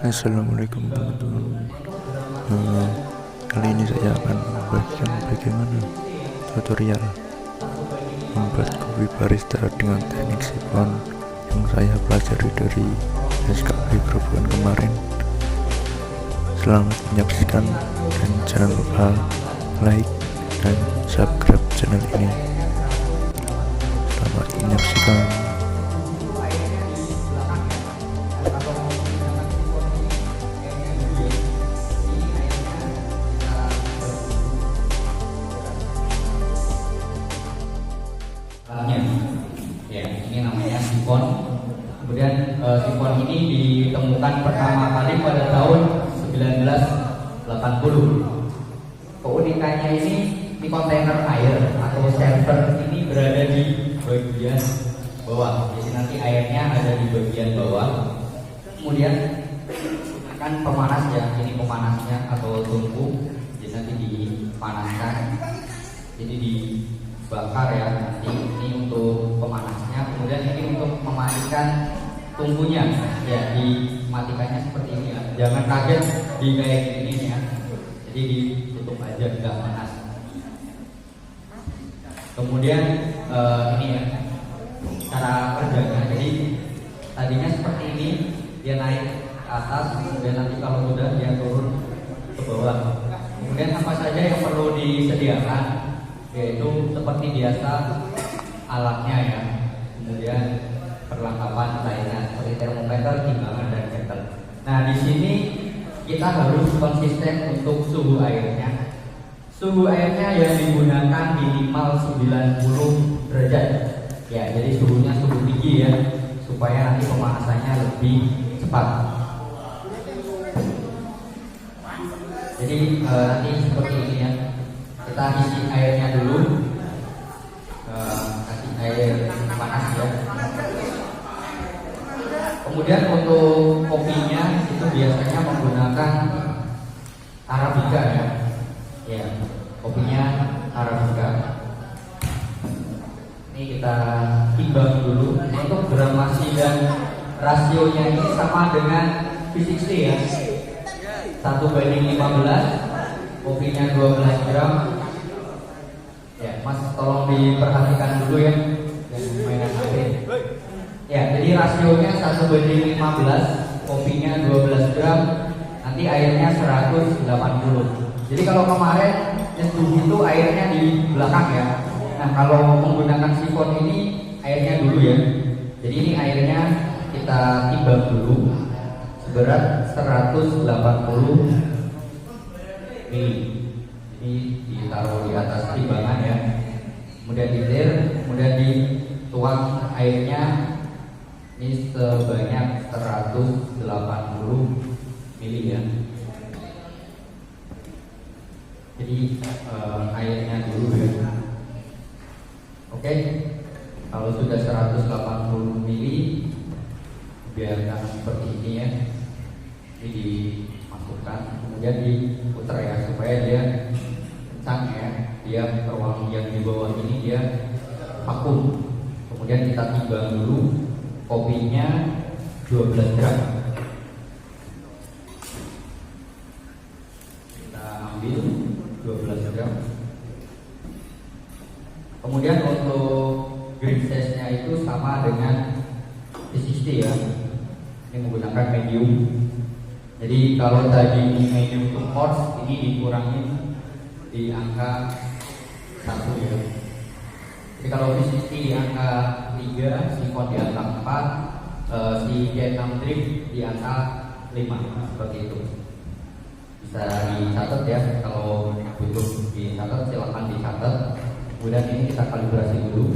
Assalamualaikum teman-teman. Eh, Kali ini saya akan membagikan bagaimana tutorial membuat kopi barista dengan teknik sifon yang saya pelajari dari SKP Grobogan kemarin. Selamat menyaksikan dan jangan lupa like dan subscribe channel ini. Selamat menyaksikan. Ya, ini namanya sifon. Kemudian sifon ini ditemukan pertama kali pada tahun 1980. Keunikannya ini di kontainer air atau server ini berada di bagian bawah. Jadi nanti airnya ada di bagian bawah. Kemudian akan pemanas ya, ini pemanasnya atau tungku. Jadi nanti dipanaskan. Jadi dibakar ya, nanti ini untuk pemanasnya. Kemudian ini untuk mematikan tungkunya ya, dimatikannya seperti ini ya. Jangan kaget di kayak gini ya. Jadi ditutup aja, nggak panas. Kemudian ini ya cara kerjanya. Jadi tadinya seperti ini, dia naik ke atas, kemudian nanti kalau sudah dia turun ke bawah. Kemudian apa saja yang perlu disediakan, yaitu seperti biasa alatnya ya, kemudian perlengkapan lainnya seperti termometer, timbangan dan meter. Nah di sini kita harus konsisten untuk suhu airnya. Suhu airnya yang digunakan minimal 90 derajat. Ya, jadi suhunya suhu tinggi ya, supaya nanti pemanasannya lebih cepat. Jadi nanti seperti ini ya. Kita isi airnya dulu, kasih air panas ya. Kemudian untuk kopinya itu biasanya menggunakan Arabica ya. Ya, kopinya Arabica. Ini kita timbang dulu. Untuk gramasi dan rasionya ini sama dengan V60 ya. 1:15. Kopinya 12 gram. Ya, Mas tolong diperhatikan dulu ya, dan mainan HP. Ya, jadi rasionya 1:15, kopinya 12 gram, nanti airnya 180. Jadi kalau kemarin nyeduh itu airnya di belakang ya. Nah, kalau menggunakan sifon ini airnya dulu ya. Jadi ini airnya kita timbang dulu seberat 180 mili. Ini ditaruh di atas timbangan ya. Kemudian ditir, kemudian dituang airnya ini sebanyak 180 mili ya. Jadi airnya dulu ya. Oke. Kalau sudah 180 mili, biarkan seperti ini ya. Ini dimasukkan, kemudian diputar ya, supaya dia kencang ya. Dia ruang yang di bawah ini dia vakum. Kemudian kita timbang dulu, kopinya 12 gram. Kita ambil 12 gram. Kemudian untuk green size-nya itu sama dengan V60 ya. Ini menggunakan medium. Jadi kalau tadi medium to coarse, ini dikurangi di angka 1 ya. Jadi kalau V60 di angka 3, sifon di angka 4, si Vietnam Drip di angka 5, seperti itu. Bisa dicatat ya, kalau butuh dicatat silahkan dicatat. Kemudian ini kita kalibrasi dulu.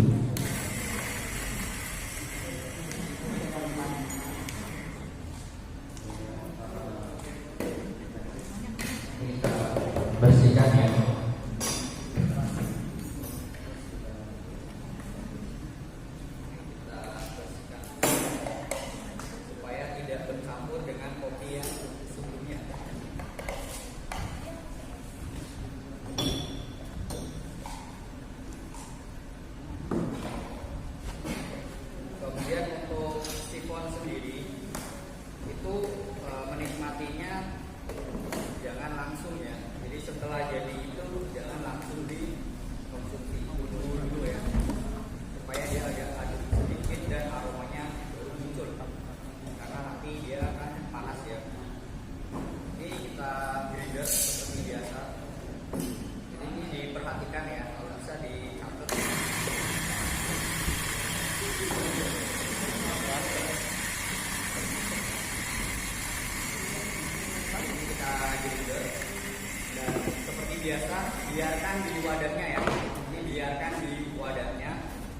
Bersihkan ya. Supaya tidak bercampur dengan kopi yang sebelumnya. Kemudian untuk sifon sendiri itu menikmati menyikapinya jangan langsung ya. Jadi setelah jadi itu jangan langsung dikonsumsi dulu ya, supaya dia agak aduk sedikit dan aromanya baru muncul, karena nanti dia akan panas ya. Ini kita grinder seperti biasa. Jadi ini diperhatikan ya, kalau bisa dicatat. Ini kita grinder dan seperti biasa biarkan di wadahnya ya. Ini biarkan di wadahnya.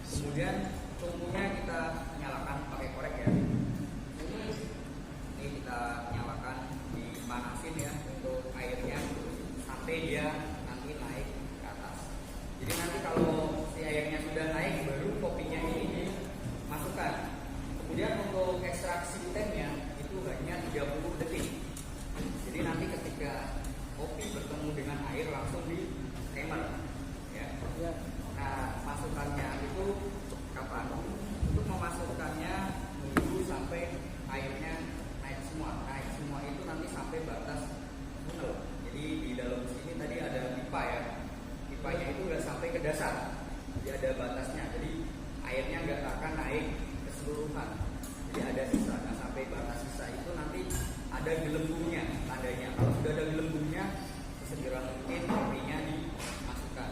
Kemudian tungkunya kita nyalakan pakai korek ya. Ini kita nyalakan, dipanasin ya untuk airnya sampai dia nanti naik ke atas. Jadi nanti kalau si airnya sudah naik baru kopinya ini dimasukkan. Kemudian untuk ekstraksi temnya itu hanya 30 detik. Jadi nanti ketika kopi bertemu dengan air langsung di timer ya. Nah, masukkannya itu kapan? Untuk memasukkannya menunggu sampai airnya naik semua. Naik semua itu nanti sampai batas funnel. Jadi di dalam sini tadi ada pipa ya. Pipanya itu udah sampai ke dasar. Jadi ada batasnya. Jadi airnya nggak akan naik keseluruhan. Jadi ada sisa. Nah, sampai batas sisa itu nanti ada gelembungnya tandanya. Kalau sudah ada gelembungnya, segera mungkin kopinya dimasukkan.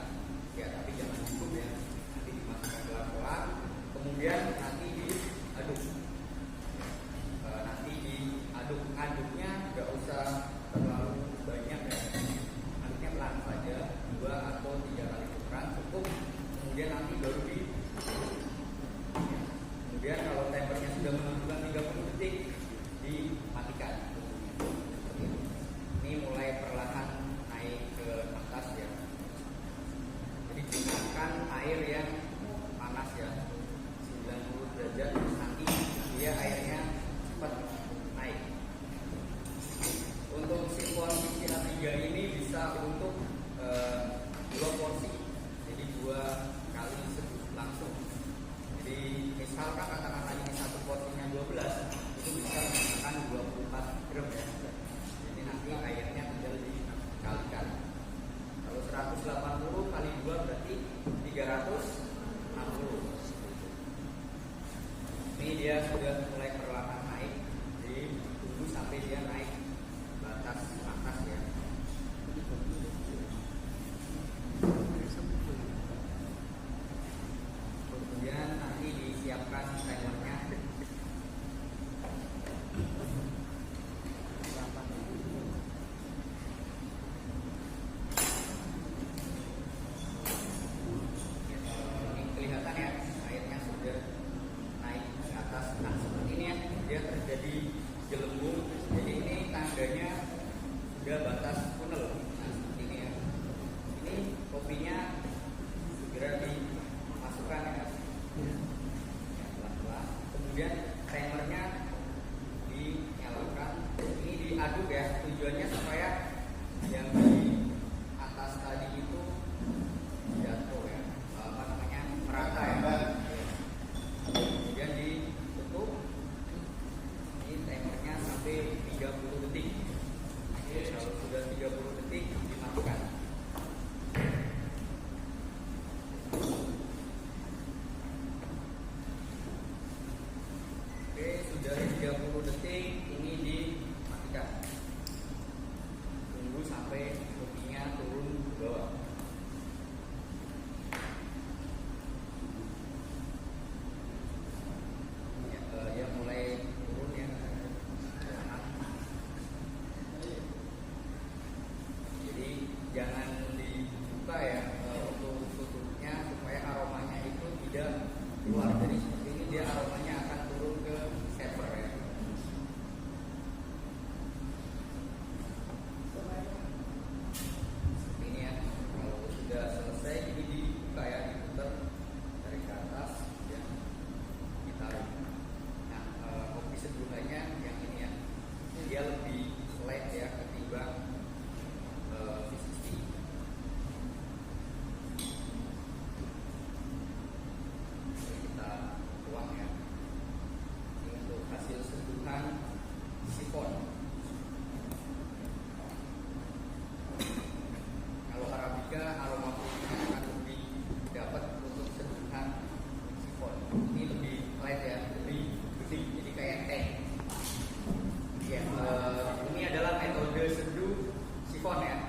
Ya, tapi jangan cukup ya. Nanti dimasukkan pelan-pelan. Kemudian nanti diaduk. Nanti diaduk-aduknya nggak usah terlalu banyak ya. Aduknya pelan saja, 2 atau 3 kali putaran cukup. Kemudian nanti baru kemudian kalau timernya sudah menunjukkan 30 detik dimatikan. Ini mulai perlahan naik ke atas ya. Jadi gunakan air yang panas ya, 90 derajat, nanti dia airnya cepat naik. Untuk sifon PCR 3 ini bisa untuk 2 porsi, jadi 2 kali langsung. Jadi misalkan katakanlah ini satu porsinya 12, itu bisa menggunakan 24 gram ya. Jadi nanti airnya tinggal dikalikan. Kalau 180 kali 2 berarti 360. Ini dia sudah mulai perlahan naik. Jadi tunggu sampai dia naik batas atas ya. Kemudian nanti disiapkan timernya. Ini kelihatan ya, airnya sudah naik ke atas. Nah, seperti ini ya, dia terjadi gelembung. Jadi ini tandanya sudah batas funnel. Nah, seperti ini ya. Ini kopinya segera dimasukkan ya. Pelan-pelan. Kemudian timernya dinyalakan. Ini diaduk ya. Tujuannya supaya yang di atas tadi itu jatuh ya. Apa namanya? Merata ya. Kemudian ditutup. Ini timernya sampai 30 detik. Kalau sudah 30 detik dimatikan. Oke, sudah 30 detik, ini dimatikan. Tunggu sampai kopinya turun ke bawah. Ya mulai turun ya. Jadi jangan dibuka ya untuk tutupnya supaya aromanya itu tidak keluar. Jadi seperti ini dia aromanya akan turun ke shaper ya. Seperti ini ya. Kalau sudah selesai ini dibuka ya, diputar dari ke atas ya. Ditaruh. Nah, kopi sebelumnya yang ini ya. Dia lebih light ya ketimbang V60. Jadi kita tuang ya. Ini untuk hasil sentuhan sifon. sifon ya.